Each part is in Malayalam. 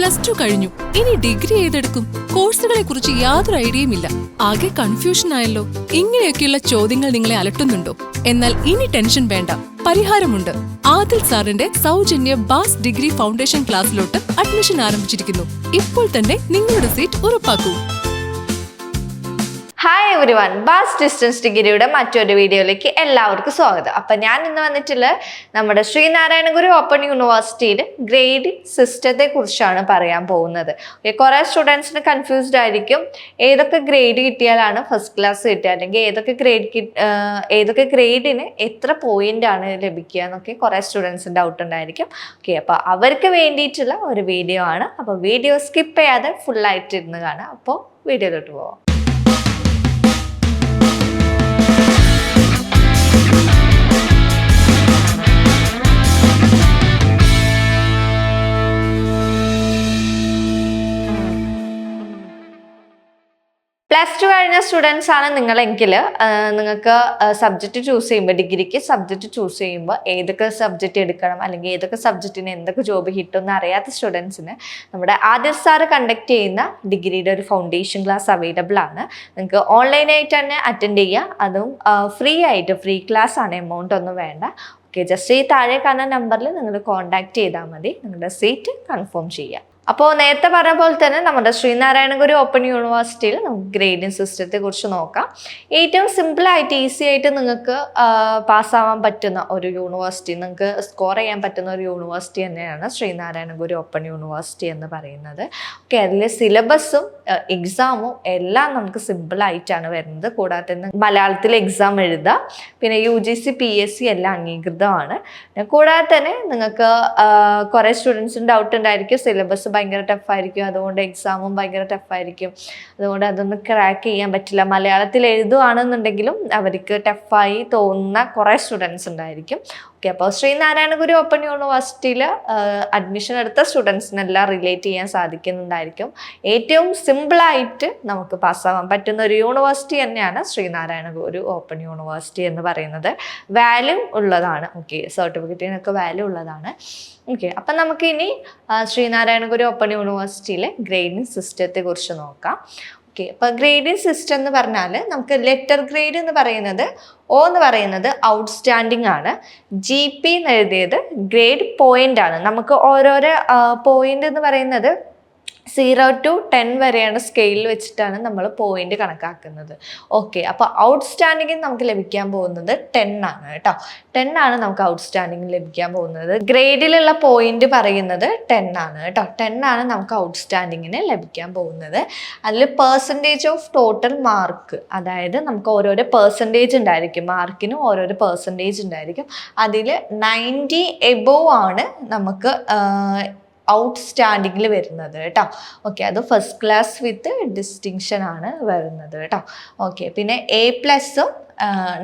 +2 കഴിഞ്ഞു. ഇനി ഡിഗ്രി ഏതെടുക്കും? കോഴ്സുകളെ കുറിച്ച് യാതൊരു ഐഡിയയുമില്ല. ആകെ കൺഫ്യൂഷൻ ആയല്ലോ. ഇങ്ങനെയൊക്കെയുള്ള ചോദ്യങ്ങൾ നിങ്ങളെ അലട്ടുന്നുണ്ടോ? എന്നാൽ ഇനി ടെൻഷൻ വേണ്ട, പരിഹാരമുണ്ട്. ആദിൽ സാറിന്റെ സൗജന്യ ബാസ് ഡിഗ്രി ഫൗണ്ടേഷൻ ക്ലാസ്സിലോട്ട് അഡ്മിഷൻ ആരംഭിച്ചിരിക്കുന്നു. ഇപ്പോൾ തന്നെ നിങ്ങളുടെ സീറ്റ് ഉറപ്പാക്കൂ. ഹായ് എവരി വൺ, ബാസ് ഡിസ്റ്റൻസ് ഡിഗ്രിയുടെ മറ്റൊരു വീഡിയോയിലേക്ക് എല്ലാവർക്കും സ്വാഗതം. അപ്പം ഞാൻ ഇന്ന് വന്നിട്ടുള്ള നമ്മുടെ ശ്രീനാരായണ ഗുരു ഓപ്പൺ യൂണിവേഴ്സിറ്റിയിൽ ഗ്രേഡിംഗ് സിസ്റ്റത്തെ കുറിച്ചാണ് പറയാൻ പോകുന്നത്. കുറേ സ്റ്റുഡൻസിന് കൺഫ്യൂസ്ഡ് ആയിരിക്കും, ഏതൊക്കെ ഗ്രേഡ് കിട്ടിയാലാണ് ഫസ്റ്റ് ക്ലാസ് കിട്ടുക, അല്ലെങ്കിൽ ഏതൊക്കെ ഗ്രേഡിന് എത്ര പോയിന്റ് ആണ് ലഭിക്കുക എന്നൊക്കെ കുറേ സ്റ്റുഡൻസിന് ഡൗട്ട് ഉണ്ടായിരിക്കും. ഓക്കെ, അപ്പോൾ അവർക്ക് വേണ്ടിയിട്ടുള്ള ഒരു വീഡിയോ ആണ്. അപ്പോൾ വീഡിയോ സ്കിപ്പ് ചെയ്യാതെ ഫുള്ളായിട്ട് ഇരുന്ന് കാണാം. അപ്പോൾ വീഡിയോയിലോട്ട് പോവാം. +2 കഴിഞ്ഞ സ്റ്റുഡൻസ് ആണ് നിങ്ങളെങ്കിൽ നിങ്ങൾക്ക് സബ്ജക്റ്റ് ചൂസ് ചെയ്യുമ്പോൾ, ഡിഗ്രിക്ക് സബ്ജക്റ്റ് ചൂസ് ചെയ്യുമ്പോൾ ഏതൊക്കെ സബ്ജക്റ്റ് എടുക്കണം, അല്ലെങ്കിൽ ഏതൊക്കെ സബ്ജക്റ്റിന് എന്തൊക്കെ ജോബ് കിട്ടും എന്ന് അറിയാത്ത സ്റ്റുഡൻസിന് നമ്മുടെ ആദിൽ സാർ കണ്ടക്ട് ചെയ്യുന്ന ഡിഗ്രിയുടെ ഒരു ഫൗണ്ടേഷൻ ക്ലാസ് അവൈലബിൾ ആണ്. നിങ്ങൾക്ക് ഓൺലൈനായിട്ട് തന്നെ അറ്റൻഡ് ചെയ്യാം. അതും ഫ്രീ ആയിട്ട്, ഫ്രീ ക്ലാസ് ആണ്, എമൗണ്ട് ഒന്നും വേണ്ട. ഓക്കെ, ജസ്റ്റ് ഈ താഴെ കാണുന്ന നമ്പറിൽ നിങ്ങൾ കോൺടാക്ട് ചെയ്താൽ മതി, നിങ്ങളുടെ സീറ്റ് കൺഫേം ചെയ്യാം. അപ്പോൾ നേരത്തെ പറഞ്ഞ പോലെ തന്നെ നമ്മുടെ ശ്രീനാരായണ ഗുരു ഓപ്പൺ യൂണിവേഴ്സിറ്റിയിൽ നമുക്ക് ഗ്രേഡിംഗ് സിസ്റ്റത്തെ കുറിച്ച് നോക്കാം. ഏറ്റവും സിമ്പിളായിട്ട് ഈസി ആയിട്ട് നിങ്ങൾക്ക് പാസ്സാവാൻ പറ്റുന്ന ഒരു യൂണിവേഴ്സിറ്റി, നിങ്ങൾക്ക് സ്കോർ ചെയ്യാൻ പറ്റുന്ന ഒരു യൂണിവേഴ്സിറ്റി തന്നെയാണ് ശ്രീനാരായണ ഗുരു ഓപ്പൺ യൂണിവേഴ്സിറ്റി എന്ന് പറയുന്നത്. ഓക്കെ, അതിലെ സിലബസും എക്സാമും എല്ലാം നമുക്ക് സിമ്പിളായിട്ടാണ് വരുന്നത്. കൂടാതെ തന്നെ മലയാളത്തിൽ എക്സാം എഴുതാം. പിന്നെ UGC PSC എല്ലാം അംഗീകൃതമാണ്. കൂടാതെ തന്നെ നിങ്ങൾക്ക് കുറേ സ്റ്റുഡൻസിന് ഡൗട്ട് ഉണ്ടായിരിക്കും, സിലബസ് ഭയങ്കര ടഫായിരിക്കും, അതുകൊണ്ട് എക്സാമും ഭയങ്കര ടഫായിരിക്കും, അതുകൊണ്ട് അതൊന്നും ക്രാക്ക് ചെയ്യാൻ പറ്റില്ല. മലയാളത്തിൽ എഴുതുകയാണെന്നുണ്ടെങ്കിലും അവർക്ക് ടഫായി തോന്നുന്ന കുറേ സ്റ്റുഡൻസ് ഉണ്ടായിരിക്കും. ഓക്കെ, അപ്പോൾ ശ്രീനാരായണ ഗുരു ഓപ്പൺ യൂണിവേഴ്സിറ്റിയിൽ അഡ്മിഷൻ എടുത്ത സ്റ്റുഡൻസിനെല്ലാം റിലേറ്റ് ചെയ്യാൻ സാധിക്കുന്നുണ്ടായിരിക്കും. ഏറ്റവും സിമ്പിളായിട്ട് നമുക്ക് പാസ്സാവാൻ പറ്റുന്ന ഒരു യൂണിവേഴ്സിറ്റി തന്നെയാണ് ശ്രീനാരായണ ഗുരു ഓപ്പൺ യൂണിവേഴ്സിറ്റി എന്ന് പറയുന്നത്. വാല്യൂ ഉള്ളതാണ്. ഓക്കെ, സർട്ടിഫിക്കറ്റിനൊക്കെ വാല്യൂ ഉള്ളതാണ്. ഓക്കെ, അപ്പം നമുക്കിനി ശ്രീനാരായണ ഗുരു ഓപ്പൺ യൂണിവേഴ്സിറ്റിയിലെ ഗ്രേഡിംഗ് സിസ്റ്റത്തെ കുറിച്ച് നോക്കാം. ഓക്കെ, അപ്പോൾ ഗ്രേഡിംഗ് സിസ്റ്റം എന്ന് പറഞ്ഞാൽ നമുക്ക് ലെറ്റർ ഗ്രേഡ് എന്ന് പറയുന്നത് O എന്ന് പറയുന്നത് ഔട്ട്സ്റ്റാൻഡിംഗ് ആണ്. GP എന്ന് എഴുതിയത് ഗ്രേഡ് പോയിന്റ് ആണ്. നമുക്ക് ഓരോരോ പോയിന്റ് എന്ന് പറയുന്നത് 0 to 10 വരെയാണ് സ്കെയിലിൽ വെച്ചിട്ടാണ് നമ്മൾ പോയിന്റ് കണക്കാക്കുന്നത്. ഓക്കെ, അപ്പോൾ ഔട്ട്സ്റ്റാൻഡിങ്ങിന് നമുക്ക് ലഭിക്കാൻ പോകുന്നത് 10 ആണ് കേട്ടോ. 10 ആണ് നമുക്ക് ഔട്ട്സ്റ്റാൻഡിങ്ങിന് ലഭിക്കാൻ പോകുന്നത്. ഗ്രേഡിലുള്ള പോയിന്റ് പറയുന്നത് 10 ആണ് കേട്ടോ. 10 ആണ് നമുക്ക് ഔട്ട്സ്റ്റാൻഡിങ്ങിന് ലഭിക്കാൻ പോകുന്നത്. അതിൽ പെർസെൻറ്റേജ് ഓഫ് ടോട്ടൽ മാർക്ക്, അതായത് നമുക്ക് ഓരോരോ പെർസെൻറ്റേജ് ഉണ്ടായിരിക്കും, മാർക്കിനും ഓരോരോ പെർസെൻറ്റേജ് ഉണ്ടായിരിക്കും. അതിൽ 90 എബോവ് ആണ് നമുക്ക് ഔട്ട്സ്റ്റാൻഡിങ്ങിൽ വരുന്നത് കേട്ടോ. ഓക്കെ, അത് ഫസ്റ്റ് ക്ലാസ് വിത്ത് ഡിസ്റ്റിങ്ഷൻ ആണ് വരുന്നത് കേട്ടോ. ഓക്കെ, പിന്നെ A+ഉം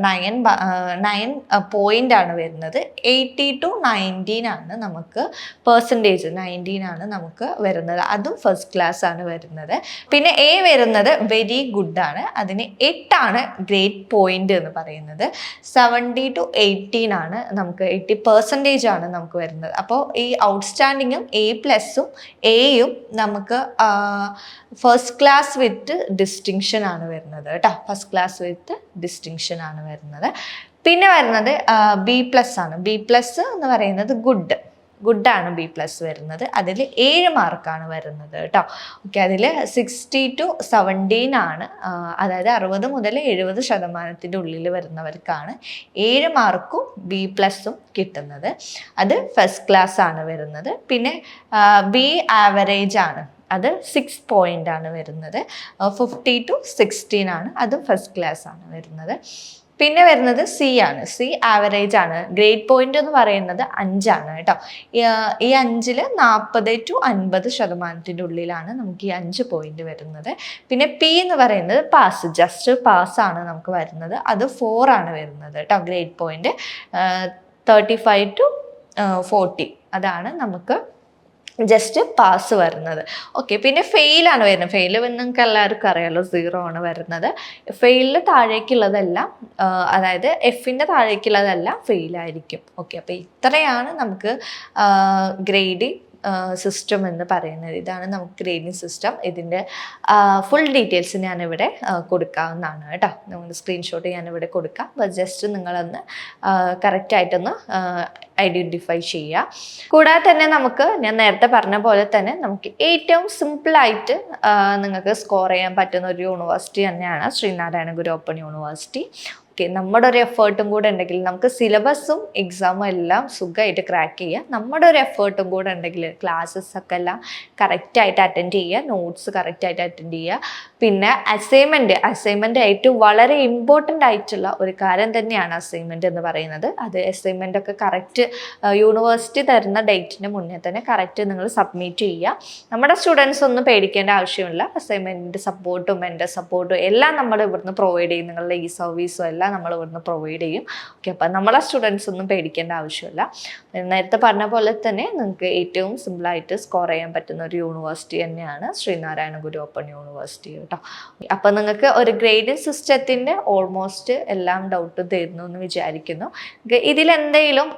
9 പോയിന്റ് ആണ് വരുന്നത്. 80 to 19 ആണ് നമുക്ക് പെർസെൻറ്റേജ്, 19 ആണ് നമുക്ക് വരുന്നത്. അതും ഫസ്റ്റ് ക്ലാസ് ആണ് വരുന്നത്. പിന്നെ A വരുന്നത് വെരി ഗുഡ് ആണ്, അതിന് 8 ആണ് ഗ്രേഡ് പോയിന്റ് എന്ന് പറയുന്നത്. 70 to 18 ആണ് നമുക്ക്, 80% ആണ് നമുക്ക് വരുന്നത്. അപ്പോൾ ഈ ഔട്ട്സ്റ്റാൻഡിങ്ങും A+ഉം Aയും നമുക്ക് ഫസ്റ്റ് ക്ലാസ് വിത്ത് ഡിസ്റ്റിങ്ഷൻ ആണ് വരുന്നത് കേട്ടോ. ഫസ്റ്റ് ക്ലാസ് വിത്ത് ഡിസ്റ്റിങ്ഷൻ ആണ് വരുന്നത്. പിന്നെ വരുന്നത് B+ ആണ്. B+ എന്ന് പറയുന്നത് ഗുഡാണ് B+ വരുന്നത്. അതിൽ 7 മാർക്കാണ് വരുന്നത് കേട്ടോ. ഓക്കെ, അതിൽ 60 to 17 ആണ്, അതായത് 60 മുതൽ 70% ഉള്ളിൽ വരുന്നവർക്കാണ് 7 മാർക്കും B+ഉം കിട്ടുന്നത്. അത് ഫസ്റ്റ് ക്ലാസ് ആണ് വരുന്നത്. പിന്നെ B ആവറേജ് ആണ്, അത് 6 പോയിന്റ് ആണ് വരുന്നത്. 50 to 16 ആണ്, അതും ഫസ്റ്റ് ക്ലാസ് ആണ് വരുന്നത്. പിന്നെ വരുന്നത് C ആണ്. C ആവറേജ് ആണ്. ഗ്രേഡ് പോയിന്റ് എന്ന് പറയുന്നത് 5 ആണ് കേട്ടോ. ഈ 5-ൽ 40 to 50% ഉള്ളിലാണ് നമുക്ക് ഈ 5 പോയിന്റ് വരുന്നത്. പിന്നെ P എന്ന് പറയുന്നത് പാസ്, ജസ്റ്റ് പാസ് ആണ് നമുക്ക് വരുന്നത്. അത് 4 ആണ് വരുന്നത് കേട്ടോ. ഗ്രേഡ് പോയിന്റ് 35 to 40 അതാണ് നമുക്ക് ജസ്റ്റ് പാസ് വരുന്നത്. ഓക്കെ, പിന്നെ ഫെയിലാണ് വരുന്നത്. ഫെയിൽ നിങ്ങൾക്ക് എല്ലാവർക്കും അറിയാമല്ലോ, 0 ആണ് വരുന്നത്. ഫെയിലിന് താഴേക്കുള്ളതെല്ലാം, അതായത് Fൻ്റെ താഴേക്കുള്ളതെല്ലാം ഫെയിലായിരിക്കും. ഓക്കെ, അപ്പോൾ ഇത്രയാണ് നമുക്ക് ഗ്രേഡ് സിസ്റ്റം എന്ന് പറയുന്നത്. ഇതാണ് നമുക്ക് ഗ്രേഡിംഗ് സിസ്റ്റം. ഇതിൻ്റെ ഫുൾ ഡീറ്റെയിൽസ് ഞാനിവിടെ കൊടുക്കാവുന്നതാണ് കേട്ടോ. നിങ്ങൾ സ്ക്രീൻഷോട്ട് ഞാനിവിടെ കൊടുക്കാം. അപ്പോൾ ജസ്റ്റ് നിങ്ങളൊന്ന് കറക്റ്റായിട്ടൊന്ന് ഐഡൻറ്റിഫൈ ചെയ്യുക. കൂടാതെ തന്നെ നമുക്ക് ഞാൻ നേരത്തെ പറഞ്ഞ പോലെ തന്നെ നമുക്ക് ഏറ്റവും സിമ്പിളായിട്ട് നിങ്ങൾക്ക് സ്കോർ ചെയ്യാൻ പറ്റുന്ന ഒരു യൂണിവേഴ്സിറ്റി തന്നെയാണ് ശ്രീനാരായണ ഗുരു ഓപ്പൺ യൂണിവേഴ്സിറ്റി. ഓക്കെ, നമ്മുടെ ഒരു എഫേർട്ടും കൂടെ ഉണ്ടെങ്കിൽ നമുക്ക് സിലബസും എക്സാമും എല്ലാം സുഖമായിട്ട് ക്രാക്ക് ചെയ്യുക. നമ്മുടെ ഒരു എഫേർട്ടും കൂടെ ഉണ്ടെങ്കിൽ ക്ലാസ്സസ് ഒക്കെ എല്ലാം കറക്റ്റായിട്ട് അറ്റൻഡ് ചെയ്യുക, നോട്ട്സ് കറക്റ്റായിട്ട് അറ്റൻഡ് ചെയ്യുക. പിന്നെ അസൈൻമെൻറ്റ് ഏറ്റവും വളരെ ഇമ്പോർട്ടൻ്റ് ആയിട്ടുള്ള ഒരു കാര്യം തന്നെയാണ് അസൈൻമെൻറ്റ് എന്ന് പറയുന്നത്. അത് അസൈൻമെൻ്റ് ഒക്കെ കറക്റ്റ് യൂണിവേഴ്സിറ്റി തരുന്ന ഡേറ്റിന് മുന്നേ തന്നെ കറക്റ്റ് നിങ്ങൾ സബ്മിറ്റ് ചെയ്യുക. നമ്മുടെ സ്റ്റുഡൻസ് ഒന്നും പേടിക്കേണ്ട ആവശ്യമില്ല. അസൈൻമെൻറ്റ് സപ്പോർട്ടും മെൻ്റർ സപ്പോർട്ടും എല്ലാം നമ്മൾ ഇവിടുന്ന് പ്രൊവൈഡ് ചെയ്യും. നിങ്ങളുടെ ഈ സർവീസും എല്ലാം നമ്മൾ ഇവിടുന്ന് പ്രൊവൈഡ് ചെയ്യും. ഓക്കെ, അപ്പം നമ്മളെ സ്റ്റുഡൻസ് ഒന്നും പേടിക്കേണ്ട ആവശ്യമില്ല. നേരത്തെ പറഞ്ഞ പോലെ തന്നെ നിങ്ങൾക്ക് ഏറ്റവും സിമ്പിളായിട്ട് സ്കോർ ചെയ്യാൻ പറ്റുന്ന ഒരു യൂണിവേഴ്സിറ്റി തന്നെയാണ് ശ്രീനാരായണ ഗുരു ഓപ്പൺ യൂണിവേഴ്സിറ്റി കേട്ടോ. അപ്പം നിങ്ങൾക്ക് ഒരു ഗ്രേഡിംഗ് സിസ്റ്റത്തിൻ്റെ ഓൾമോസ്റ്റ് എല്ലാം ഡൗട്ട് തരുന്നു എന്ന് വിചാരിക്കുന്നു. ഇതിലെന്തെങ്കിലും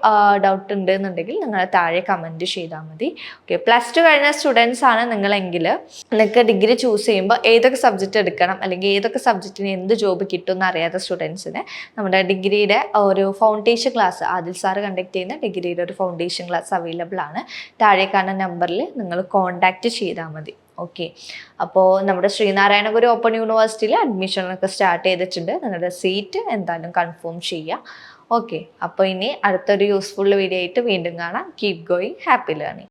ഡൗട്ട് ഉണ്ടെന്നുണ്ടെങ്കിൽ നിങ്ങൾ താഴെ കമൻറ്റ് ചെയ്താൽ മതി. ഓക്കെ, +2 കഴിഞ്ഞ സ്റ്റുഡൻസ് ആണ് നിങ്ങളെങ്കിൽ നിങ്ങൾക്ക് ഡിഗ്രി ചൂസ് ചെയ്യുമ്പോൾ ഏതൊക്കെ സബ്ജക്റ്റ് എടുക്കണം അല്ലെങ്കിൽ ഏതൊക്കെ സബ്ജക്റ്റിന് എന്ത് ജോബ് കിട്ടും എന്ന് അറിയാത്ത സ്റ്റുഡൻസിന് നമ്മുടെ ഡിഗ്രിയുടെ ഒരു foundation class Adil sir conduct ചെയ്യുന്ന ഡിഗ്രിയുടെ ഒരു ഫൗണ്ടേഷൻ ക്ലാസ് അവൈലബിൾ ആണ്. താഴെ കാണുന്ന നമ്പറിൽ നിങ്ങൾ കോൺടാക്റ്റ് ചെയ്താൽ മതി. ഓക്കെ, അപ്പോൾ നമ്മുടെ ശ്രീനാരായണ ഗുരു ഓപ്പൺ യൂണിവേഴ്സിറ്റിയിൽ അഡ്മിഷനൊക്കെ സ്റ്റാർട്ട് ചെയ്തിട്ടുണ്ട്. നിങ്ങളുടെ സീറ്റ് എന്തായാലും കൺഫേം ചെയ്യുക. ഓക്കെ, അപ്പോൾ ഇനി അടുത്തൊരു യൂസ്ഫുൾ വീഡിയോ ആയിട്ട് വീണ്ടും കാണാം. Keep going, happy learning.